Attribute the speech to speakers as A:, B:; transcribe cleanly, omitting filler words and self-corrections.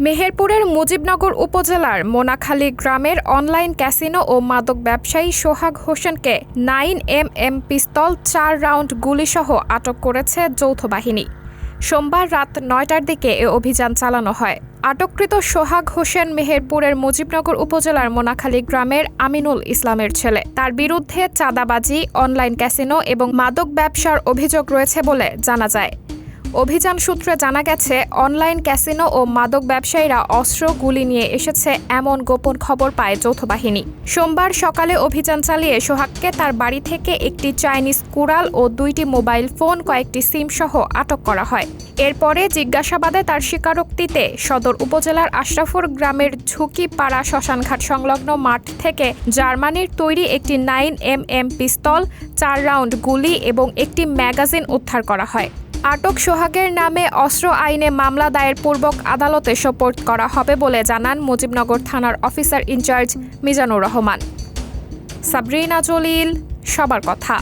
A: মেহেরপুরের মুজিবনগর উপজেলার মোনাখালী গ্রামের অনলাইন ক্যাসিনো ও মাদক ব্যবসায়ী সোহাগ হোসেনকে 9mm পিস্তল 4 রাউন্ড গুলিসহ আটক করেছে যৌথ বাহিনী। সোমবার রাত 9টার দিকে এ অভিযান চালানো হয়। আটককৃত সোহাগ হোসেন মেহেরপুরের মুজিবনগর উপজেলার মোনাখালী গ্রামের আমিনুল ইসলামের ছেলে। তার বিরুদ্ধে চাঁদাবাজি, অনলাইন ক্যাসিনো এবং মাদক ব্যবসার অভিযোগ রয়েছে বলে জানা যায়। অভিযান সূত্রে জানা গেছে, অনলাইন ক্যাসিনো ও মাদক ব্যবসায়ীরা অস্ত্র, গুলি নিয়ে এসেছে এমন গোপন খবর পায় যৌথ বাহিনী। সোমবার সকালে অভিযান চালিয়ে সোহাগকে তার বাড়ি থেকে একটি চাইনিজ কুড়াল ও 2টি মোবাইল ফোন, কয়েকটি সিম সহ আটক করা হয়। এরপরে জিজ্ঞাসাবাদে তার স্বীকারোক্তিতে সদর উপজেলার আশরাফুর গ্রামের ঝুঁকিপাড়া শ্মশানঘাট সংলগ্ন মাঠ থেকে জার্মানির তৈরি একটি 9mm পিস্তল, 4 রাউন্ড গুলি এবং একটি ম্যাগাজিন উদ্ধার করা হয়। আটক সোহাগের নামে অস্ত্র আইনে মামলা দায়ের পূর্বক আদালতে সোপর্দ করা হবে বলে জানান মুজিবনগর থানার অফিসার ইনচার্জ মিজানুর রহমান। সাবরিনা জলিল, সবার কথা।